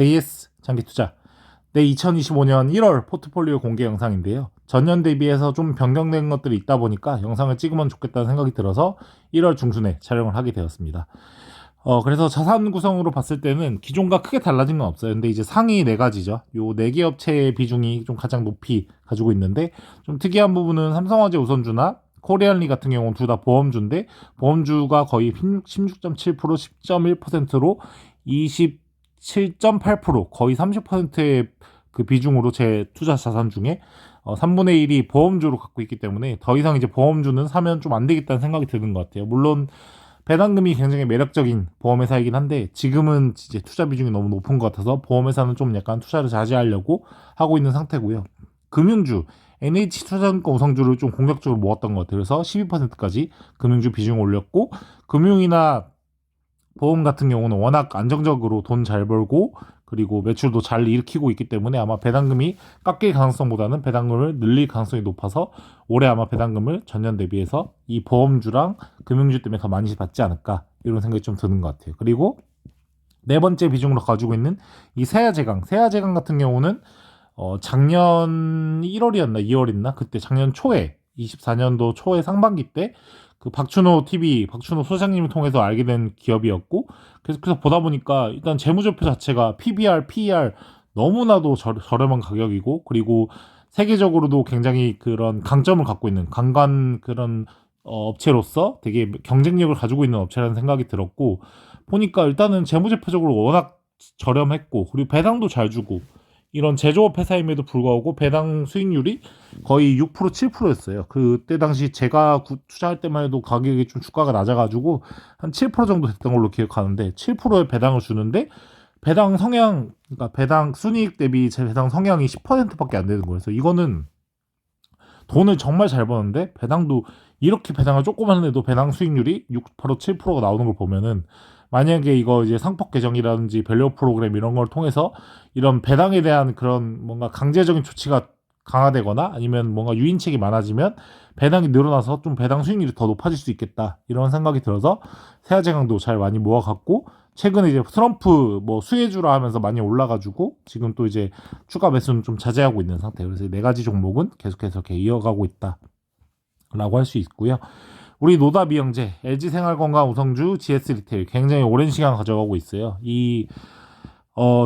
JS 장기투자 내 2025년 1월 포트폴리오 공개 영상인데요. 전년 대비해서 좀 변경된 것들이 있다 보니까 영상을 찍으면 좋겠다는 생각이 들어서 1월 중순에 촬영을 하게 되었습니다. 그래서 자산 구성으로 봤을 때는 기존과 크게 달라진 건 없어요. 근데 이제 상위 네 가지죠. 요 네 개 업체의 비중이 좀 가장 높이 가지고 있는데, 좀 특이한 부분은 삼성화재 우선주나 코리안리 같은 경우는 둘 다 보험주인데, 보험주가 거의 16.7%, 10.1%로 27.8%, 거의 30%의 그 비중으로 제 투자 자산 중에 3분의 1이 보험주로 갖고 있기 때문에 더 이상 이제 보험주는 사면 좀 안 되겠다는 생각이 드는 것 같아요. 물론 배당금이 굉장히 매력적인 보험회사이긴 한데, 지금은 이제 투자 비중이 너무 높은 것 같아서 보험회사는 좀 약간 투자를 자제하려고 하고 있는 상태고요. 금융주, NH투자증권 우성주를 좀 공격적으로 모았던 것 같아요. 그래서 12%까지 금융주 비중을 올렸고, 금융이나 보험 같은 경우는 워낙 안정적으로 돈 잘 벌고 그리고 매출도 잘 일으키고 있기 때문에 아마 배당금이 깎일 가능성보다는 배당금을 늘릴 가능성이 높아서 올해 아마 배당금을 전년 대비해서 이 보험주랑 금융주 때문에 더 많이 받지 않을까, 이런 생각이 좀 드는 것 같아요. 그리고 네 번째 비중으로 가지고 있는 이 세아제강 같은 경우는 작년 1월이었나 2월이었나 그때 작년 초에 24년도 초에 상반기 때 그 박춘호 TV, 박춘호 소장님을 통해서 알게 된 기업이었고, 그래서 보다 보니까 일단 재무제표 자체가 PBR, PER 너무나도 저렴한 가격이고, 그리고 세계적으로도 굉장히 그런 강점을 갖고 있는 강간 그런 업체로서 되게 경쟁력을 가지고 있는 업체라는 생각이 들었고, 보니까 일단은 재무제표적으로 워낙 저렴했고, 그리고 배당도 잘 주고, 이런 제조업 회사임에도 불구하고 배당 수익률이 거의 6%, 7%였어요. 그때 당시 제가 투자할 때만 해도 가격이 좀 주가가 낮아가지고 한 7% 정도 됐던 걸로 기억하는데, 7%의 배당을 주는데 배당 성향, 그러니까 배당 순이익 대비 제 배당 성향이 10%밖에 안 되는 거예요. 그래서 이거는 돈을 정말 잘 버는데 배당도, 이렇게 배당을 조금만 해도 배당 수익률이 6%, 7%가 나오는 걸 보면은, 만약에 이거 이제 상법 개정이라든지 밸류 프로그램 이런 걸 통해서 이런 배당에 대한 그런 뭔가 강제적인 조치가 강화되거나 아니면 뭔가 유인책이 많아지면 배당이 늘어나서 좀 배당 수익률이 더 높아질 수 있겠다, 이런 생각이 들어서 세아제강도 잘 많이 모아갔고, 최근에 이제 트럼프 뭐 수혜주라 하면서 많이 올라가지고 지금 또 이제 추가 매수는 좀 자제하고 있는 상태예요. 그래서 네 가지 종목은 계속해서 이렇게 이어가고 있다라고 할 수 있고요. 우리 노다비영제, LG생활건강 우성주, GS리테일 굉장히 오랜 시간 가져가고 있어요. 이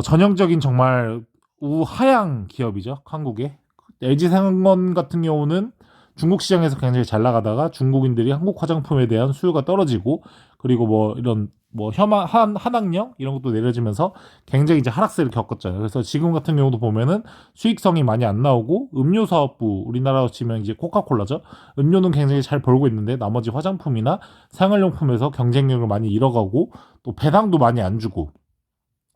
전형적인 정말 우하향 기업이죠, 한국에. LG생활건 같은 경우는 중국 시장에서 굉장히 잘 나가다가 중국인들이 한국 화장품에 대한 수요가 떨어지고, 그리고 뭐 이런 뭐 한학령 이런 것도 내려지면서 굉장히 이제 하락세를 겪었잖아요. 그래서 지금 같은 경우도 보면은 수익성이 많이 안 나오고, 음료 사업부, 우리나라로 치면 이제 코카콜라죠. 음료는 굉장히 잘 벌고 있는데 나머지 화장품이나 생활용품에서 경쟁력을 많이 잃어가고, 또 배당도 많이 안 주고,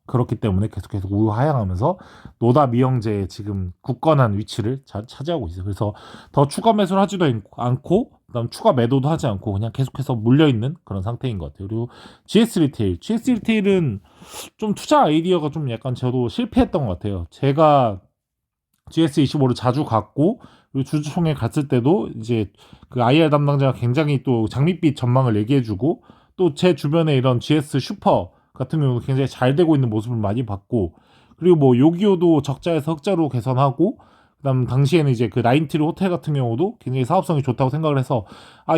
그렇기 때문에 계속해서 우하향하면서 노다 미영제의 지금 굳건한 위치를 차지하고 있어요. 그래서 더 추가 매수를 하지도 않고, 그다음 추가 매도도 하지 않고 그냥 계속해서 물려있는 그런 상태인 것 같아요. 그리고 GS리테일은 좀 투자 아이디어가 좀 약간 저도 실패했던 것 같아요. 제가 GS25를 자주 갔고, 그리고 주주총회 갔을 때도 이제 그 IR 담당자가 굉장히 또 장밋빛 전망을 얘기해주고, 또 제 주변에 이런 GS 슈퍼 같은 경우도 굉장히 잘 되고 있는 모습을 많이 봤고, 그리고 뭐 요기요도 적자에서 흑자로 개선하고, 그다음 당시에는 이제 그 나인트리 호텔 같은 경우도 굉장히 사업성이 좋다고 생각을 해서,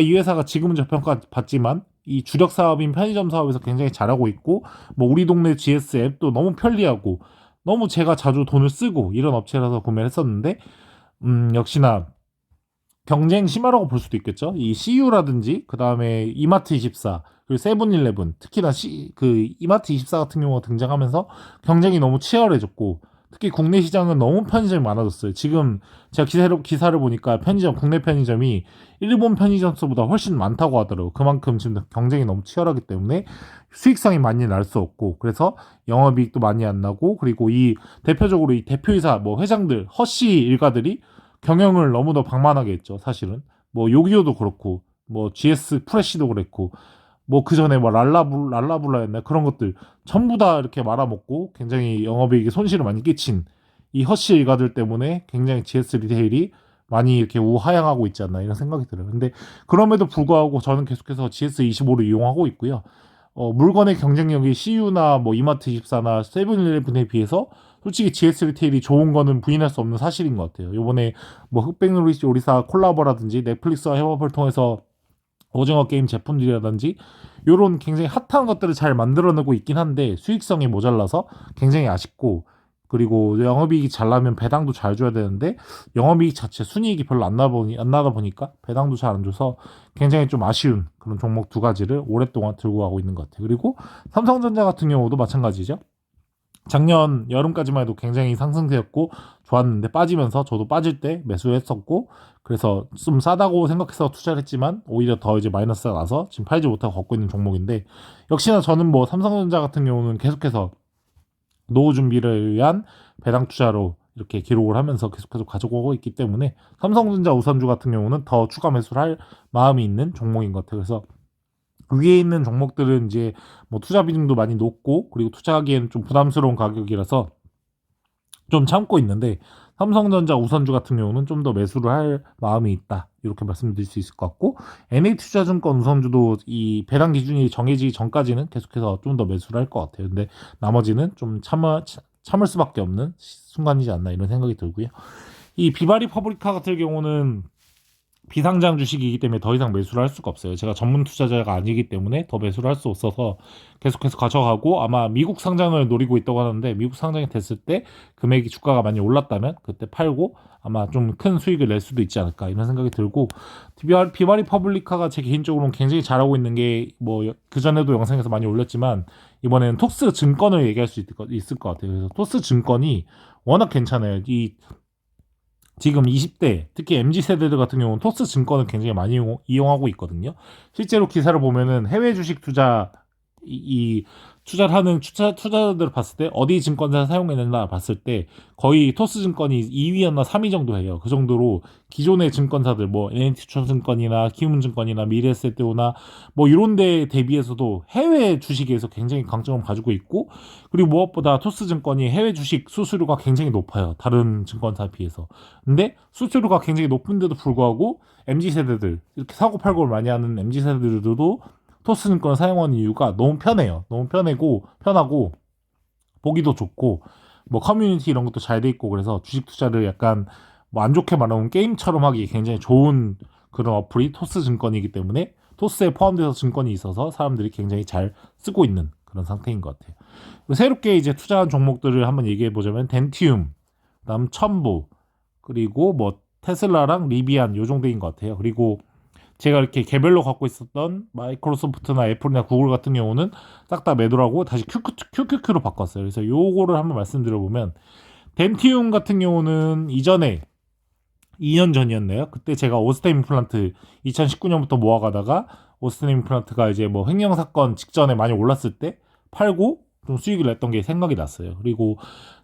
이 회사가 지금은 저평가 받지만 이 주력 사업인 편의점 사업에서 굉장히 잘하고 있고, 뭐 우리 동네 GS 앱도 너무 편리하고 너무 제가 자주 돈을 쓰고 이런 업체라서 구매를 했었는데, 역시나 경쟁 심하라고 볼 수도 있겠죠. 이 CU라든지 그 다음에 이마트24 그리고 세븐일레븐, 특히나 그 이마트24 같은 경우가 등장하면서 경쟁이 너무 치열해졌고, 특히 국내 시장은 너무 편의점이 많아졌어요. 지금 제가 기사를 보니까 국내 편의점이 일본 편의점 수보다 훨씬 많다고 하더라고요. 그만큼 지금 경쟁이 너무 치열하기 때문에 수익성이 많이 날 수 없고, 그래서 영업이익도 많이 안 나고, 그리고 이 대표적으로 이 대표이사 뭐 회장들, 허씨 일가들이 경영을 너무나 방만하게 했죠, 사실은. 뭐 요기요도 그렇고, 뭐 GS 프레시도 그랬고, 뭐 그 전에 뭐 랄라블라였나 그런 것들 전부 다 이렇게 말아먹고 굉장히 영업이익에 손실을 많이 끼친 이 허씨 일가들 때문에 굉장히 GS 리테일이 많이 이렇게 우하향하고 있지 않나, 이런 생각이 들어요. 근데 그럼에도 불구하고 저는 계속해서 GS25를 이용하고 있고요. 물건의 경쟁력이 CU나 뭐 이마트24나 세븐일레븐에 비해서 솔직히 GS 리테일이 좋은 거는 부인할 수 없는 사실인 것 같아요. 요번에 뭐 흑백놀이 요리사 콜라보라든지 넷플릭스와 협업을 통해서 오징어 게임 제품들이라든지 요런 굉장히 핫한 것들을 잘 만들어내고 있긴 한데 수익성이 모자라서 굉장히 아쉽고, 그리고 영업이익이 잘 나면 배당도 잘 줘야 되는데 영업이익 자체 순이익이 별로 안 나다 보니까 배당도 잘 안 줘서 굉장히 좀 아쉬운 그런 종목 두 가지를 오랫동안 들고 가고 있는 것 같아요. 그리고 삼성전자 같은 경우도 마찬가지죠. 작년 여름까지만 해도 굉장히 상승세였고 좋았는데 빠지면서 저도 빠질 때 매수했었고, 그래서 좀 싸다고 생각해서 투자를 했지만 오히려 더 이제 마이너스가 나서 지금 팔지 못하고 걷고 있는 종목인데, 역시나 저는 뭐 삼성전자 같은 경우는 계속해서 노후 준비를 위한 배당 투자로 이렇게 기록을 하면서 계속해서 가져오고 있기 때문에 삼성전자 우선주 같은 경우는 더 추가 매수를 할 마음이 있는 종목인 것 같아요. 그래서 위에 있는 종목들은 이제 뭐 투자 비중도 많이 높고 그리고 투자하기에는 좀 부담스러운 가격이라서 좀 참고 있는데, 삼성전자 우선주 같은 경우는 좀 더 매수를 할 마음이 있다, 이렇게 말씀드릴 수 있을 것 같고, NH투자증권 우선주도 이 배당 기준이 정해지기 전까지는 계속해서 좀 더 매수를 할 것 같아요. 근데 나머지는 좀 참을 수밖에 없는 순간이지 않나 이런 생각이 들고요. 이 비바리 퍼블리카 같은 경우는 비상장 주식이기 때문에 더 이상 매수를 할 수가 없어요. 제가 전문 투자자가 아니기 때문에 더 매수를 할 수 없어서 계속해서 가져가고, 아마 미국 상장을 노리고 있다고 하는데 미국 상장이 됐을 때 금액이 주가가 많이 올랐다면 그때 팔고 아마 좀 큰 수익을 낼 수도 있지 않을까 이런 생각이 들고, 비바리 퍼블리카가 제 개인적으로는 굉장히 잘하고 있는 게 뭐 그전에도 영상에서 많이 올렸지만 이번에는 토스 증권을 얘기할 수 있을 것 같아요. 그래서 토스 증권이 워낙 괜찮아요. 이 지금 20대 특히 MZ세대들 같은 경우는 토스 증권을 굉장히 많이 이용하고 있거든요. 실제로 기사를 보면은 해외 주식 투자 이 투자를 하는 투자자들을 봤을 때 어디 증권사 사용했나 봤을 때 거의 토스 증권이 2위였나 3위 정도 해요. 그 정도로 기존의 증권사들 뭐 NH투자증권이나 키움증권이나 미래에셋대우나 뭐 이런 데 대비해서도 해외 주식에서 굉장히 강점을 가지고 있고, 그리고 무엇보다 토스 증권이 해외 주식 수수료가 굉장히 높아요. 다른 증권사에 비해서. 근데 수수료가 굉장히 높은데도 불구하고 MZ세대들, 이렇게 사고 팔고를 많이 하는 MZ세대들도 토스증권을 사용하는 이유가 너무 편해요. 너무 편하고 보기도 좋고 뭐 커뮤니티 이런 것도 잘 돼 있고, 그래서 주식 투자를 약간 뭐 안 좋게 말하면 게임처럼 하기 굉장히 좋은 그런 어플이 토스증권이기 때문에 토스에 포함돼서 증권이 있어서 사람들이 굉장히 잘 쓰고 있는 그런 상태인 것 같아요. 새롭게 이제 투자한 종목들을 한번 얘기해 보자면 덴티움, 그다음 첨보, 그리고 뭐 테슬라랑 리비안 요 정도인 것 같아요. 그리고 제가 이렇게 개별로 갖고 있었던 마이크로소프트나 애플이나 구글 같은 경우는 싹 다 매도를 하고 다시 QQQ로 바꿨어요. 그래서 요거를 한번 말씀드려보면, 덴티움 같은 경우는 이전에 2년 전이었네요. 그때 제가 오스템 임플란트 2019년부터 모아가다가 오스템 임플란트가 이제 뭐 횡령 사건 직전에 많이 올랐을 때 팔고 좀 수익을 냈던 게 생각이 났어요. 그리고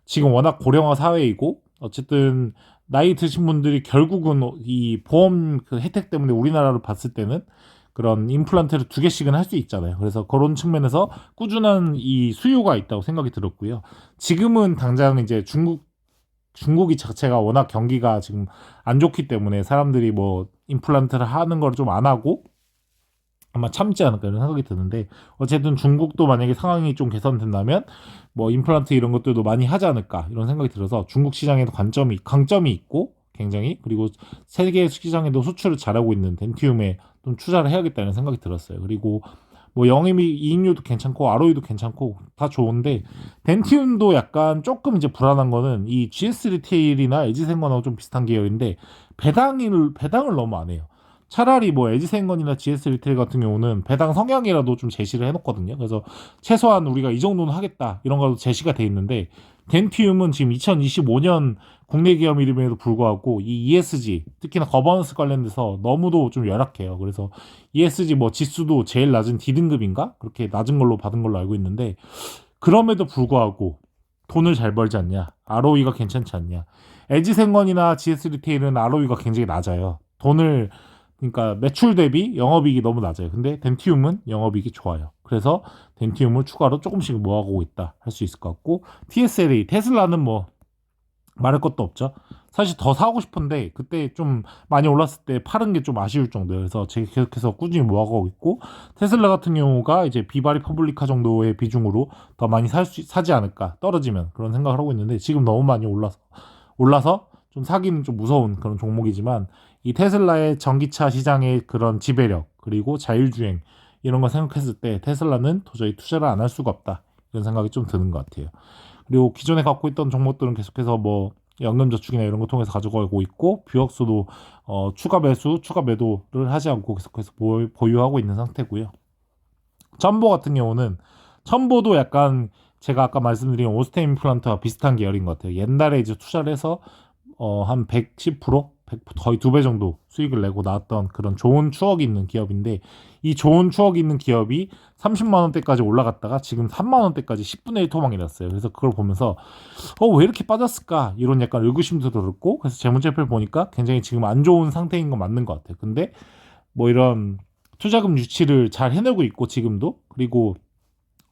지금 워낙 고령화 사회이고 어쨌든 나이 드신 분들이 결국은 이 보험 그 혜택 때문에 우리나라로 봤을 때는 그런 임플란트를 2개씩은 할 수 있잖아요. 그래서 그런 측면에서 꾸준한 이 수요가 있다고 생각이 들었고요. 지금은 당장 이제 중국이 자체가 워낙 경기가 지금 안 좋기 때문에 사람들이 뭐 임플란트를 하는 걸 좀 안 하고 아마 참지 않을까 이런 생각이 드는데, 어쨌든 중국도 만약에 상황이 좀 개선된다면 뭐 임플란트 이런 것들도 많이 하지 않을까 이런 생각이 들어서 중국 시장에도 강점이 있고 굉장히, 그리고 세계 시장에도 수출을 잘하고 있는 덴티움에 좀 투자를 해야겠다는 생각이 들었어요. 그리고 뭐 영입이 이익률도 괜찮고 ROE도 괜찮고 다 좋은데, 덴티움도 약간 조금 이제 불안한 거는 이 GS 리테일이나 에지생건하고 좀 비슷한 계열인데 배당을 너무 안 해요. 차라리 뭐 에지생건이나 GS 리테일 같은 경우는 배당 성향이라도 좀 제시를 해놓거든요. 그래서 최소한 우리가 이 정도는 하겠다 이런 것도 제시가 돼 있는데, 덴티움은 지금 2025년 국내 기업임에도 불구하고 이 ESG 특히나 거버넌스 관련돼서 너무도 좀 열악해요. 그래서 ESG 뭐 지수도 제일 낮은 D등급인가 그렇게 낮은 걸로 받은 걸로 알고 있는데, 그럼에도 불구하고 돈을 잘 벌지 않냐, ROE가 괜찮지 않냐. 에지생건이나 GS 리테일은 ROE가 굉장히 낮아요. 그러니까 매출 대비 영업이익이 너무 낮아요. 근데 덴티움은 영업이익이 좋아요. 그래서 덴티움을 추가로 조금씩 모아가고 있다 할 수 있을 것 같고, TSLA 테슬라는 뭐 말할 것도 없죠. 사실 더 사고 싶은데 그때 좀 많이 올랐을 때 파는 게 좀 아쉬울 정도예요. 그래서 제가 계속해서 꾸준히 모아가고 있고, 테슬라 같은 경우가 이제 비바 리퍼블리카 정도의 비중으로 더 많이 사지 않을까, 떨어지면, 그런 생각을 하고 있는데, 지금 너무 많이 올라서 좀 사기는 좀 무서운 그런 종목이지만, 이 테슬라의 전기차 시장의 그런 지배력, 그리고 자율주행, 이런 거 생각했을 때 테슬라는 도저히 투자를 안 할 수가 없다, 이런 생각이 좀 드는 것 같아요. 그리고 기존에 갖고 있던 종목들은 계속해서 뭐 연금저축이나 이런 거 통해서 가져가고 있고, 뷰역수도 추가 매수, 추가 매도를 하지 않고 계속해서 보유하고 있는 상태고요. 첨보 같은 경우는, 첨보도 약간 제가 아까 말씀드린 오스템 임플란트와 비슷한 계열인 것 같아요. 옛날에 이제 투자를 해서 한 110%? 거의 2배 정도 수익을 내고 나왔던 그런 좋은 추억이 있는 기업인데, 이 좋은 추억이 있는 기업이 30만 원대까지 올라갔다가 지금 3만 원대까지 10분의 1 토막이 났어요. 그래서 그걸 보면서 왜 이렇게 빠졌을까, 이런 약간 의구심도 들었고, 그래서 재무제표를 보니까 굉장히 지금 안 좋은 상태인 건 맞는 것 같아요. 근데 뭐 이런 투자금 유치를 잘 해내고 있고 지금도, 그리고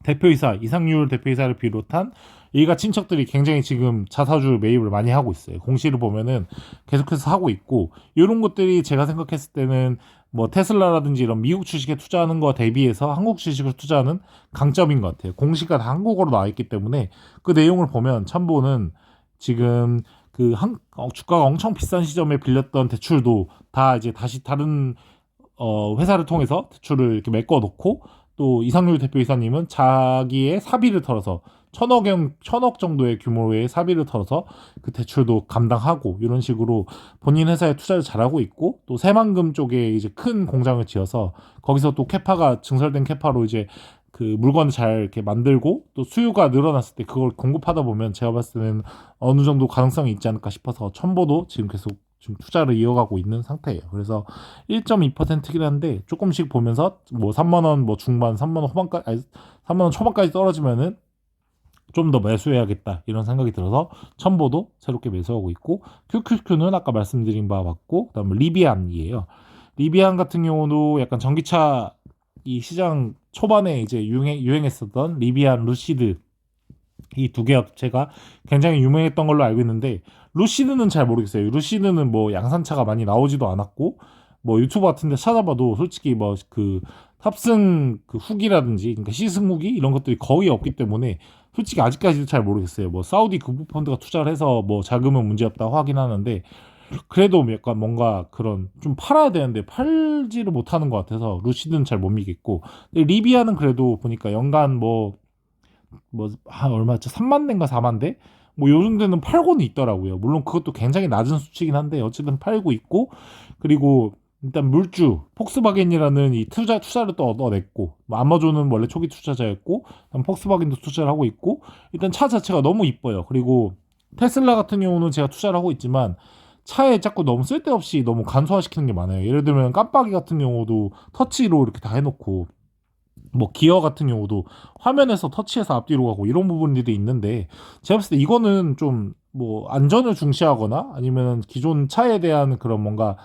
대표이사, 이상률 대표이사를 비롯한 일가 친척들이 굉장히 지금 자사주 매입을 많이 하고 있어요. 공시를 보면은 계속해서 하고 있고, 이런 것들이 제가 생각했을 때는 뭐 테슬라라든지 이런 미국 주식에 투자하는 거 대비해서 한국 주식을 투자하는 강점인 것 같아요. 공시가 다 한국어로 나와 있기 때문에 그 내용을 보면 참보는 지금 주가가 엄청 비싼 시점에 빌렸던 대출도 다 이제 다시 다른 회사를 통해서 대출을 이렇게 메꿔 놓고, 또 이상률 대표이사님은 자기의 사비를 털어서 천억 정도의 규모의 사비를 털어서 그 대출도 감당하고, 이런 식으로 본인 회사에 투자를 잘하고 있고, 또 새만금 쪽에 이제 큰 공장을 지어서 거기서 또 캐파가 증설된 캐파로 이제 그 물건을 잘 이렇게 만들고, 또 수요가 늘어났을 때 그걸 공급하다 보면 제가 봤을 때는 어느 정도 가능성이 있지 않을까 싶어서, 첨보도 지금 계속 지금 투자를 이어가고 있는 상태예요. 그래서 1.2%긴 한데 조금씩 보면서 뭐 3만 원 뭐 중반, 3만 원 후반까지, 아니, 3만 원 초반까지 떨어지면은 좀 더 매수해야겠다, 이런 생각이 들어서 첨보도 새롭게 매수하고 있고, QQQ는 아까 말씀드린 바와 같고, 그다음에 리비안이에요. 리비안 같은 경우도 약간 전기차 이 시장 초반에 이제 유행했었던 리비안, 루시드, 이 두 개 업체가 굉장히 유명했던 걸로 알고 있는데, 루시드는 잘 모르겠어요. 루시드는 뭐 양산차가 많이 나오지도 않았고, 뭐 유튜브 같은 데 찾아봐도 솔직히 뭐 그 탑승 그 후기라든지, 그러니까 시승 후기 이런 것들이 거의 없기 때문에 솔직히 아직까지도 잘 모르겠어요. 뭐 사우디 극우 펀드가 투자를 해서 뭐 자금은 문제없다고 하긴 하는데, 그래도 약간 뭔가 그런 좀 팔아야 되는데 팔지를 못하는 것 같아서 루시드는 잘 못 믿겠고, 근데 리비아는 그래도 보니까 연간 얼마였죠? 3만 대인가 4만 대? 뭐 요즘 데는 팔고는 있더라고요. 물론 그것도 굉장히 낮은 수치긴 한데 어쨌든 팔고 있고, 그리고 일단 물주 폭스바겐이라는 이 투자를 또 얻어냈고, 뭐 아마존은 원래 초기 투자자였고, 폭스바겐도 투자를 하고 있고, 일단 차 자체가 너무 이뻐요. 그리고 테슬라 같은 경우는 제가 투자를 하고 있지만 차에 자꾸 너무 쓸데없이 너무 간소화시키는 게 많아요. 예를 들면 깜빡이 같은 경우도 터치로 이렇게 다 해놓고, 뭐 기어 같은 경우도 화면에서 터치해서 앞뒤로 가고, 이런 부분들이 있는데, 제가 봤을 때 이거는 좀 뭐 안전을 중시하거나 아니면 기존 차에 대한 그런 뭔가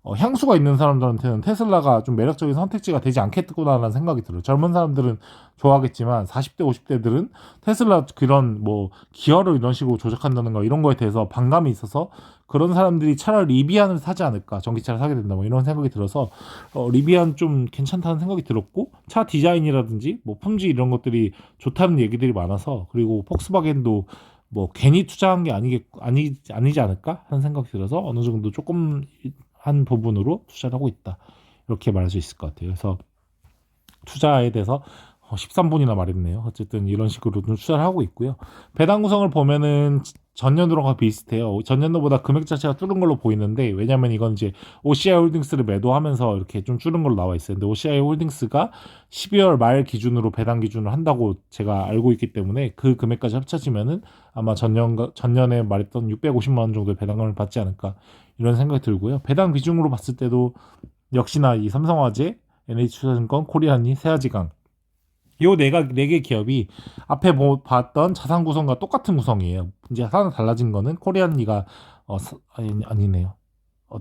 향수가 있는 사람들한테는 테슬라가 좀 매력적인 선택지가 되지 않겠구나라는 생각이 들어요. 젊은 사람들은 좋아하겠지만 40대 50대들은 테슬라 그런 뭐 기어를 이런 식으로 조작한다는 거, 이런 거에 대해서 반감이 있어서 그런 사람들이 차라리 리비안을 사지 않을까, 전기차를 사게 된다, 뭐 이런 생각이 들어서 리비안 좀 괜찮다는 생각이 들었고, 차 디자인이라든지 뭐 품질 이런 것들이 좋다는 얘기들이 많아서, 그리고 폭스바겐도 뭐 괜히 투자한 게 아니지 않을까 하는 생각이 들어서 어느 정도 조금 한 부분으로 투자를 하고 있다, 이렇게 말할 수 있을 것 같아요. 그래서 투자에 대해서 13분이나 말했네요. 어쨌든 이런 식으로 좀 투자를 하고 있고요. 배당 구성을 보면은 전년도랑 비슷해요. 전년도보다 금액 자체가 줄은 걸로 보이는데, 왜냐면 이건 이제 OCI 홀딩스를 매도하면서 이렇게 좀 줄은 걸로 나와 있어요. 근데 OCI 홀딩스가 12월 말 기준으로 배당 기준을 한다고 제가 알고 있기 때문에 그 금액까지 합쳐지면은 아마 전년에 말했던 650만 원 정도의 배당금을 받지 않을까, 이런 생각이 들고요. 배당 비중으로 봤을 때도 역시나 이 삼성화재, NH투자증권, 코리안이, 세아지강, 요 네 개 기업이 앞에 봤던 자산 구성과 똑같은 구성이에요. 이제 하나 달라진 거는 코리안리가 아니네요.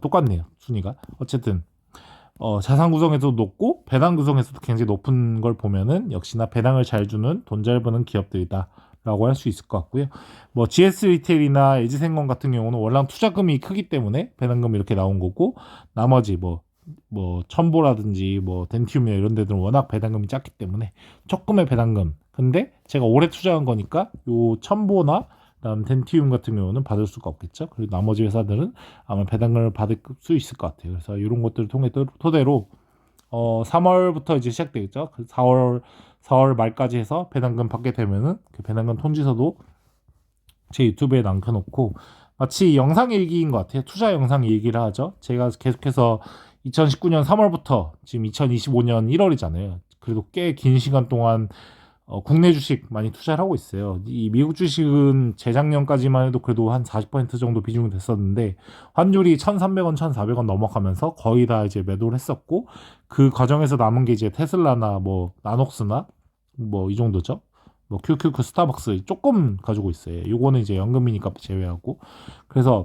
똑같네요. 순위가. 어쨌든 자산 구성에서도 높고 배당 구성에서도 굉장히 높은 걸 보면은 역시나 배당을 잘 주는 돈 잘 버는 기업들이다, 라고 할 수 있을 것 같고요. 뭐 GS 리테일이나 에지생건 같은 경우는 월랑 투자금이 크기 때문에 배당금이 이렇게 나온 거고, 나머지 뭐 첨보라든지 뭐 덴티움이나 이런 데들은 워낙 배당금이 작기 때문에 조금의 배당금. 근데 제가 오래 투자한 거니까 요 첨보나 그다음 덴티움 같은 경우는 받을 수가 없겠죠. 그리고 나머지 회사들은 아마 배당금을 받을 수 있을 것 같아요. 그래서 이런 것들을 토대로 3월부터 이제 시작되겠죠. 그 4월 말까지 해서 배당금 받게 되면은 그 배당금 통지서도 제 유튜브에 남겨놓고, 마치 영상 일기인 것 같아요. 투자 영상 일기를 하죠. 제가 계속해서 2019년 3월부터 지금 2025년 1월이잖아요. 그래도 꽤 긴 시간 동안 국내 주식 많이 투자를 하고 있어요. 이 미국 주식은 재작년까지만 해도 그래도 한 40% 정도 비중이 됐었는데, 환율이 1,300원, 1,400원 넘어가면서 거의 다 이제 매도를 했었고, 그 과정에서 남은 게 이제 테슬라나 뭐 나녹스나 뭐 이 정도죠. 뭐 QQQ, 스타벅스 조금 가지고 있어요. 요거는 이제 연금이니까 제외하고. 그래서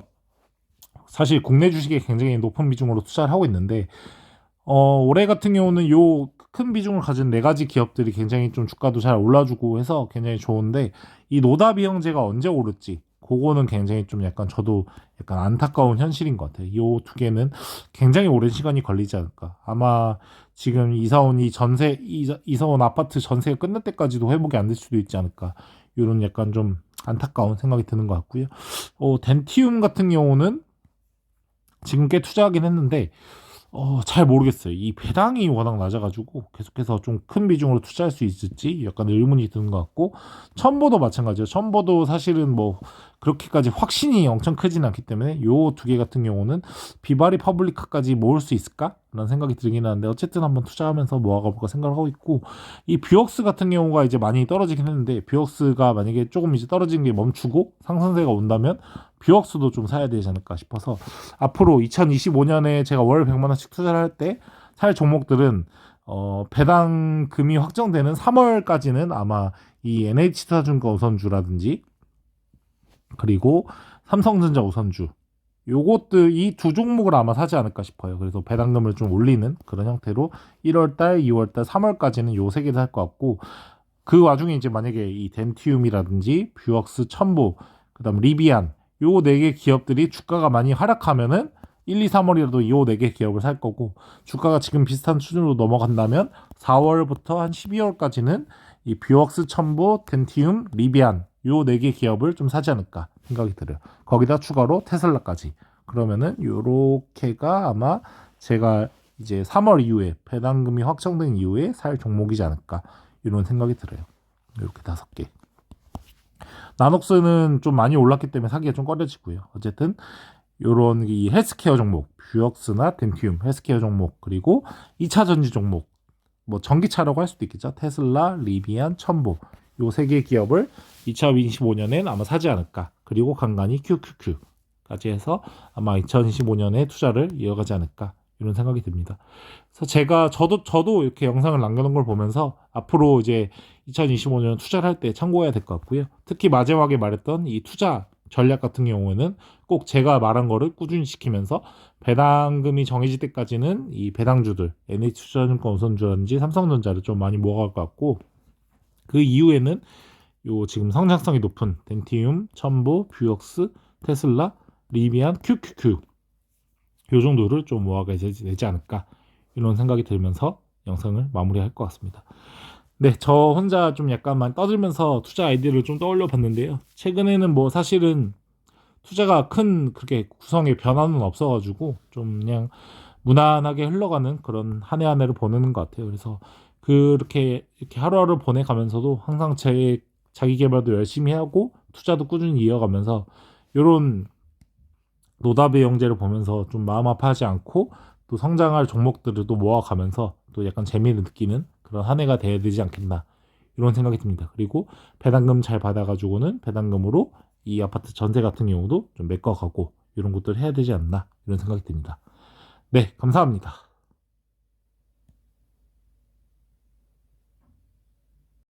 사실 국내 주식에 굉장히 높은 비중으로 투자를 하고 있는데, 올해 같은 경우는 요 큰 비중을 가진 네 가지 기업들이 굉장히 좀 주가도 잘 올라주고 해서 굉장히 좋은데, 이 노다 비형제가 언제 오를지 그거는 굉장히 좀 약간 저도 약간 안타까운 현실인 것 같아요. 요 두 개는 굉장히 오랜 시간이 걸리지 않을까. 아마 지금 이사온 아파트 전세가 끝날 때까지도 회복이 안 될 수도 있지 않을까. 이런 약간 좀 안타까운 생각이 드는 것 같고요. 덴티움 같은 경우는 지금 꽤 투자하긴 했는데 잘 모르겠어요. 이 배당이 워낙 낮아가지고 계속해서 좀 큰 비중으로 투자할 수 있을지 약간 의문이 드는 것 같고, 첨보도 마찬가지예요. 첨보도 사실은 뭐 그렇게까지 확신이 엄청 크진 않기 때문에 요 두 개 같은 경우는 비바리 퍼블리카까지 모을 수 있을까? 라는 생각이 들긴 하는데, 어쨌든 한번 투자하면서 모아가 볼까 생각을 하고 있고, 이 뷰억스 같은 경우가 이제 많이 떨어지긴 했는데, 뷰억스가 만약에 조금 이제 떨어지는 게 멈추고 상승세가 온다면 뷰억스도 좀 사야 되지 않을까 싶어서, 앞으로 2025년에 제가 월 100만 원씩 투자를 할 때 살 종목들은 배당금이 확정되는 3월까지는 아마 이 NH투자증권 우선주라든지 그리고 삼성전자 우선주, 요것들 이 두 종목을 아마 사지 않을까 싶어요. 그래서 배당금을 좀 올리는 그런 형태로 1월달, 2월달, 3월까지는 요 세 개를 살 것 같고, 그 와중에 이제 만약에 이 덴티움이라든지 뷰억스, 첨보, 그다음 리비안, 요 네 개 기업들이 주가가 많이 하락하면은 1, 2, 3월이라도 요 네 개 기업을 살 거고, 주가가 지금 비슷한 수준으로 넘어간다면 4월부터 한 12월까지는 이 뷰억스, 첨보, 덴티움, 리비안 요 네 개 기업을 좀 사지 않을까 생각이 들어요. 거기다 추가로 테슬라까지. 그러면은 요렇게가 아마 제가 이제 3월 이후에 배당금이 확정된 이후에 살 종목이지 않을까 이런 생각이 들어요. 이렇게 5개. 나녹스는 좀 많이 올랐기 때문에 사기가 좀 꺼려지고요. 어쨌든 요런 이 헬스케어 종목, 뷰억스나 덴티움 헬스케어 종목, 그리고 2차 전지 종목, 뭐 전기차라고 할 수도 있겠죠. 테슬라, 리비안, 첨보 요 세 개 기업을 2025년엔 아마 사지 않을까. 그리고 간간히 QQQ까지 해서 아마 2025년에 투자를 이어가지 않을까 이런 생각이 듭니다. 그래서 저도 이렇게 영상을 남겨놓은 걸 보면서 앞으로 이제 2025년 투자를 할 때 참고해야 될 것 같고요. 특히 마지막에 말했던 이 투자 전략 같은 경우에는 꼭 제가 말한 거를 꾸준히 지키면서 배당금이 정해질 때까지는 이 배당주들 NH투자증권 우선주라든지 삼성전자를 좀 많이 모아갈 것 같고, 그 이후에는 요 지금 성장성이 높은 덴티움, 첨보, 뷰억스, 테슬라, 리비안, QQQ 요 정도를 좀 모아가야 되지 않을까 이런 생각이 들면서 영상을 마무리할 것 같습니다. 네, 저 혼자 좀 약간만 떠들면서 투자 아이디어를 좀 떠올려 봤는데요. 최근에는 뭐 사실은 투자가 큰 그렇게 구성의 변화는 없어가지고 좀 그냥 무난하게 흘러가는 그런 한 해 한 해를 보내는 것 같아요. 그래서 그렇게 이렇게 하루하루 보내가면서도 항상 자기 개발도 열심히 하고 투자도 꾸준히 이어가면서 이런 노답의 형제를 보면서 좀 마음 아파하지 않고 또 성장할 종목들을 또 모아가면서 또 약간 재미를 느끼는 그런 한 해가 돼야 되지 않겠나 이런 생각이 듭니다. 그리고 배당금 잘 받아가지고는 배당금으로 이 아파트 전세 같은 경우도 좀 메꿔가고 이런 것들을 해야 되지 않나 이런 생각이 듭니다. 네, 감사합니다.